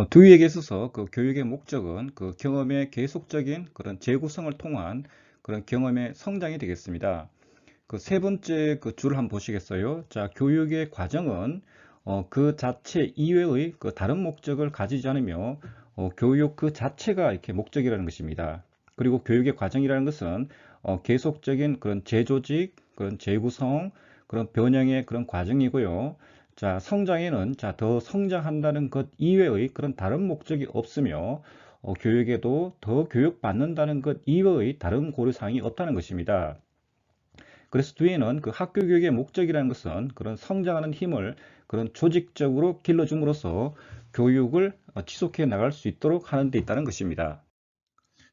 두유에게 있어서 그 교육의 목적은 그 경험의 계속적인 그런 재구성을 통한 그런 경험의 성장이 되겠습니다. 그 세 번째 그 줄을 한번 보시겠어요? 자, 교육의 과정은 그 자체 이외의 그 다른 목적을 가지지 않으며 교육 그 자체가 이렇게 목적이라는 것입니다. 그리고 교육의 과정이라는 것은 계속적인 그런 재조직, 그런 재구성, 그런 변형의 그런 과정이고요. 자, 성장에는 자, 더 성장한다는 것 이외의 그런 다른 목적이 없으며 교육에도 더 교육받는다는 것 이외의 다른 고려사항이 없다는 것입니다. 그래서 뒤에는 그 학교 교육의 목적이라는 것은 그런 성장하는 힘을 그런 조직적으로 길러줌으로써 교육을 지속해 나갈 수 있도록 하는 데 있다는 것입니다.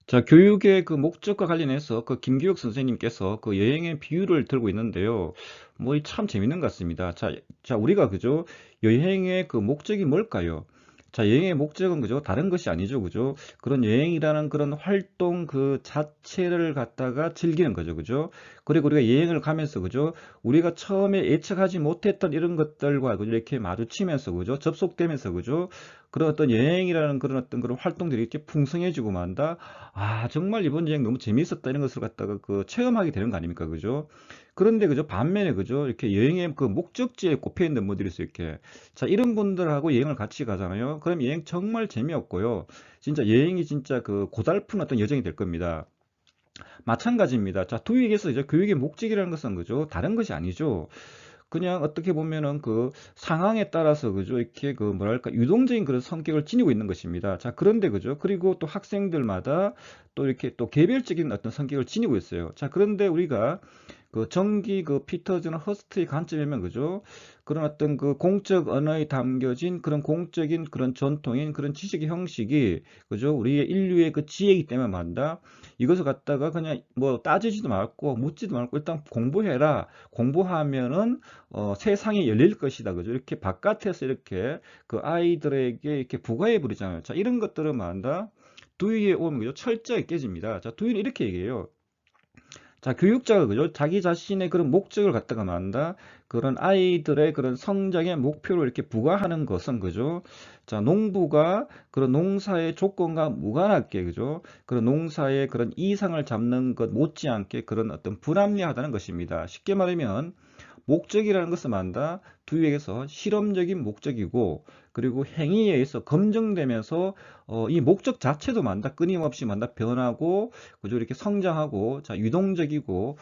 자, 교육의 그 목적과 관련해서 그 김기욱 선생님께서 그 여행의 비유를 들고 있는데요. 뭐 참 재밌는 것 같습니다. 자, 우리가 그죠? 여행의 그 목적이 뭘까요? 자, 여행의 목적은 그죠? 다른 것이 아니죠. 그죠? 그런 여행이라는 그런 활동 그 자체를 갖다가 즐기는 거죠. 그죠? 그리고 우리가 여행을 가면서 그죠? 우리가 처음에 예측하지 못했던 이런 것들과 그죠? 이렇게 마주치면서 그죠? 접속되면서 그죠? 그런 어떤 여행이라는 그런 어떤 그런 활동들이 이렇게 풍성해지고 만다. 아, 정말 이번 여행 너무 재밌었다 이런 것을 갖다가 그 체험하게 되는 거 아닙니까? 그죠? 그런데 그죠? 반면에 그죠? 이렇게 여행의 그 목적지에 꼽혀 있는 분들이 있어요. 이렇게. 자, 이런 분들하고 여행을 같이 가잖아요. 그럼 여행 정말 재미없고요. 진짜 여행이 진짜 그 고달픈 어떤 여정이 될 겁니다. 마찬가지입니다. 자, 교육에서 이제 교육의 목적이라는 것은 그죠? 다른 것이 아니죠. 그냥 어떻게 보면은 그 상황에 따라서 그죠? 이렇게 그 뭐랄까 유동적인 그런 성격을 지니고 있는 것입니다. 자, 그런데 그죠? 그리고 또 학생들마다 또 이렇게 또 개별적인 어떤 성격을 지니고 있어요. 자, 그런데 우리가 그 정기 그 피터즈나 허스트의 관점이면 그죠? 그런 어떤 그 공적 언어에 담겨진 그런 공적인 그런 전통인 그런 지식의 형식이 그죠? 우리의 인류의 그 지혜이기 때문에 말다. 이것을 갖다가 그냥 뭐 따지지도 말고 묻지도 말고 일단 공부해라. 공부하면은 세상이 열릴 것이다. 그죠? 이렇게 바깥에서 이렇게 그 아이들에게 이렇게 부과해 버리잖아요. 자, 이런 것들은 말다. 두위에 오면 그죠? 철저히 깨집니다. 자, 두위는 이렇게 얘기해요. 자, 교육자가 그죠? 자기 자신의 그런 목적을 갖다가 만다. 그런 아이들의 그런 성장의 목표를 이렇게 부과하는 것은 그죠? 자, 농부가 그런 농사의 조건과 무관하게 그죠? 그런 농사의 그런 이상을 잡는 것 못지않게 그런 어떤 불합리하다는 것입니다. 쉽게 말하면 목적이라는 것을 만다 두유에서 실험적인 목적이고 그리고 행위에 의해서 검증되면서 이 목적 자체도 만다 끊임없이 만다 변하고 그죠 이렇게 성장하고 자 유동적이고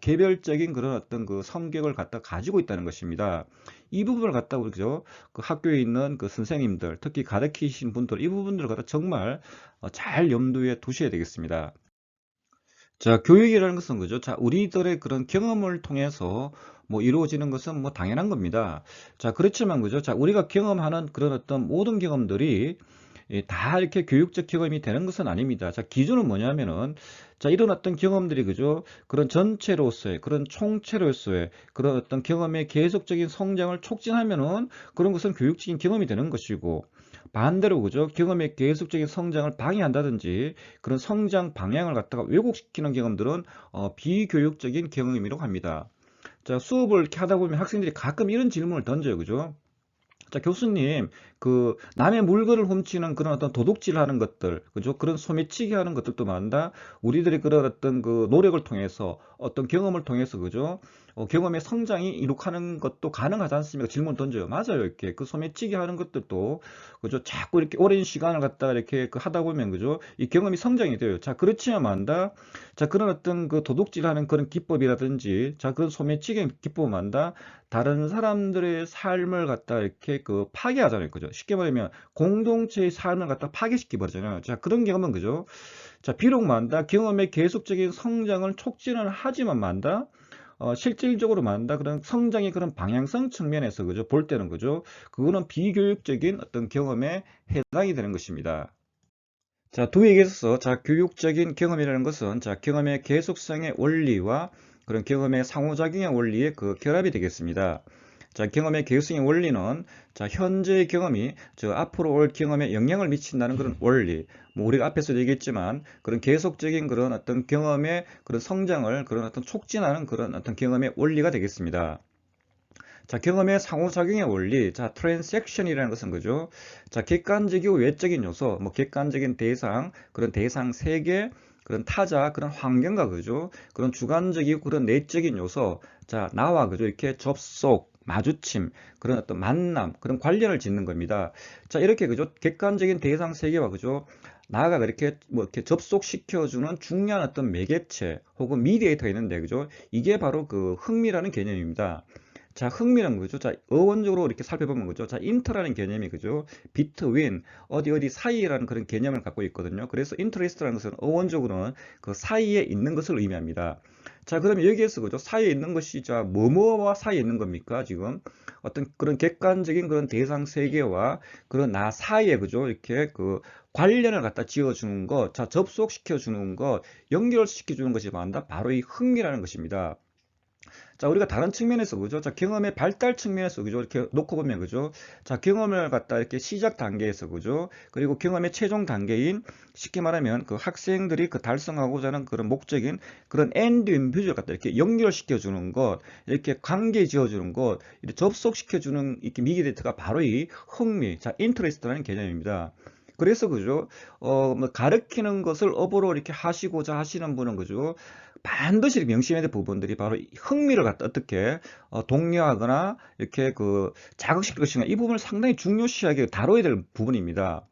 개별적인 그런 어떤 그 성격을 갖다 가지고 있다는 것입니다. 이 부분을 갖다가 그죠 그 학교에 있는 그 선생님들 특히 가르치신 분들 이 부분들을 갖다 정말 잘 염두에 두셔야 되겠습니다. 자, 교육이라는 것은 그죠? 자, 우리들의 그런 경험을 통해서 뭐 이루어지는 것은 뭐 당연한 겁니다. 자, 그렇지만 그죠? 자, 우리가 경험하는 그런 어떤 모든 경험들이 다 이렇게 교육적 경험이 되는 것은 아닙니다. 자, 기준은 뭐냐면은 자, 이런 어떤 경험들이 그죠? 그런 전체로서의 그런 총체로서의 그런 어떤 경험의 계속적인 성장을 촉진하면은 그런 것은 교육적인 경험이 되는 것이고 반대로 그죠? 경험의 계속적인 성장을 방해한다든지 그런 성장 방향을 갖다가 왜곡시키는 경험들은 비교육적인 경험이라고 합니다. 자, 수업을 이렇게 하다 보면 학생들이 가끔 이런 질문을 던져요. 그죠? 자, 교수님, 그, 남의 물건을 훔치는 그런 어떤 도둑질 하는 것들, 그죠? 그런 소매치기 하는 것들도 많다. 우리들이 그런 어떤 그 노력을 통해서, 어떤 경험을 통해서, 그죠? 경험의 성장이 이룩하는 것도 가능하지 않습니까? 질문 던져요. 맞아요. 이렇게. 그 소매치기 하는 것들도, 그죠? 자꾸 이렇게 오랜 시간을 갖다가 이렇게 그 하다 보면, 그죠? 이 경험이 성장이 돼요. 자, 그렇지만 만다. 자, 그런 어떤 그 도둑질 하는 그런 기법이라든지, 자, 그런 소매치기 기법을 만다. 다른 사람들의 삶을 갖다 이렇게 그 파괴하잖아요. 그죠? 쉽게 말하면 공동체의 삶을 갖다 파괴시켜 버리잖아요. 자, 그런 경험은 그죠? 자, 비록 만다 경험의 계속적인 성장을 촉진을 하지만 만다 실질적으로 만다 그런 성장의 그런 방향성 측면에서 그죠? 볼 때는 그죠? 그거는 비교육적인 어떤 경험에 해당이 되는 것입니다. 자, 도에게 있어서 자, 교육적인 경험이라는 것은 자, 경험의 계속성의 원리와 그런 경험의 상호작용의 원리의 그 결합이 되겠습니다. 자, 경험의 계속성의 원리는 자, 현재의 경험이 저 앞으로 올 경험에 영향을 미친다는 그런 원리. 뭐 우리가 앞에서 얘기했지만 그런 계속적인 그런 어떤 경험의 그런 성장을 그런 어떤 촉진하는 그런 어떤 경험의 원리가 되겠습니다. 자, 경험의 상호작용의 원리. 자, 트랜잭션이라는 것은 그죠? 자, 객관적이고 외적인 요소, 뭐 객관적인 대상, 그런 대상 세계, 그런 타자, 그런 환경과 그죠? 그런 주관적이고 그런 내적인 요소. 자, 나와 그죠? 이렇게 접속, 마주침, 그런 어떤 만남, 그런 관련을 짓는 겁니다. 자, 이렇게 그죠? 객관적인 대상 세계와 그죠? 나가 그렇게 뭐 이렇게 접속시켜주는 중요한 어떤 매개체 혹은 미디에이터가 있는데 그죠? 이게 바로 그 흥미라는 개념입니다. 자, 흥미는 거죠. 자, 어원적으로 이렇게 살펴보면 그죠. 자, 인터라는 개념이 그죠. 비트윈, 어디 어디 사이라는 그런 개념을 갖고 있거든요. 그래서 인터레스트라는 것은 어원적으로는 그 사이에 있는 것을 의미합니다. 자, 그럼 여기에서 그죠. 사이에 있는 것이 자, 뭐뭐와 사이에 있는 겁니까? 지금 어떤 그런 객관적인 그런 대상 세계와 그런 나 사이에 그죠. 이렇게 그 관련을 갖다 지어주는 것, 자, 접속시켜 주는 것, 연결시켜 주는 것이 뭐다? 바로 이 흥미라는 것입니다. 자, 우리가 다른 측면에서, 그죠? 자, 경험의 발달 측면에서, 그죠? 이렇게 놓고 보면, 그죠? 자, 경험을 갖다 이렇게 시작 단계에서, 그죠? 그리고 경험의 최종 단계인, 쉽게 말하면 그 학생들이 그 달성하고자 하는 그런 목적인 그런 엔드 인뷰를 갖다 이렇게 연결시켜 주는 것, 이렇게 관계 지어 주는 것, 이렇게 접속시켜 주는 이렇게 미디어가 바로 이 흥미, 자, 인터레스트라는 개념입니다. 그래서 그죠? 뭐 가르치는 것을 업으로 이렇게 하시고자 하시는 분은 그죠? 반드시 명심해야 될 부분들이 바로 이 흥미를 갖다 어떻게 독려하거나 이렇게 그 자극시킬 것인가 이 부분을 상당히 중요시하게 다뤄야 될 부분입니다.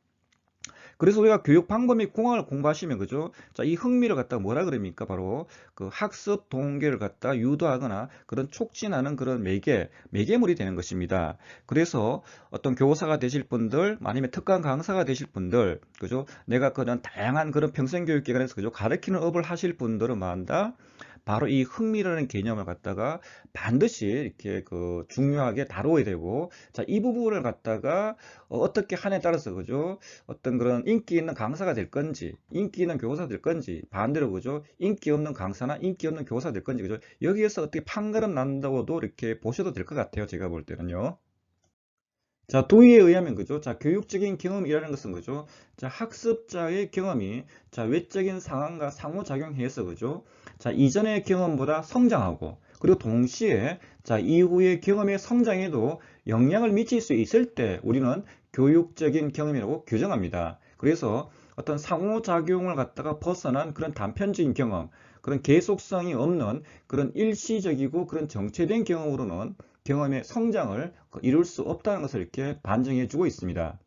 그래서 우리가 교육 방법 및 공학을 공부하시면 그죠? 자, 이 흥미를 갖다가 뭐라 그럽니까? 바로 그 학습 동기를 갖다 유도하거나 그런 촉진하는 그런 매개물이 되는 것입니다. 그래서 어떤 교사가 되실 분들, 아니면 특강 강사가 되실 분들, 그죠? 내가 그런 다양한 그런 평생교육기관에서 그죠? 가르치는 업을 하실 분들은 뭐한다? 바로 이 흥미라는 개념을 갖다가 반드시 이렇게 그 중요하게 다뤄야 되고, 자, 이 부분을 갖다가 어떻게 하냐에 따라서 그죠? 어떤 그런 인기 있는 강사가 될 건지, 인기 있는 교사 될 건지, 반대로 그죠? 인기 없는 강사나 인기 없는 교사 될 건지, 그죠? 여기에서 어떻게 판가름 난다고도 이렇게 보셔도 될 것 같아요. 제가 볼 때는요. 자, 동의에 의하면 그죠? 자, 교육적인 경험이라는 것은 그죠? 자, 학습자의 경험이 자, 외적인 상황과 상호작용해서 그죠? 자, 이전의 경험보다 성장하고 그리고 동시에 자, 이후의 경험의 성장에도 영향을 미칠 수 있을 때 우리는 교육적인 경험이라고 규정합니다. 그래서 어떤 상호작용을 갖다가 벗어난 그런 단편적인 경험, 그런 계속성이 없는 그런 일시적이고 그런 정체된 경험으로는 경험의 성장을 이룰 수 없다는 것을 이렇게 반증해 주고 있습니다.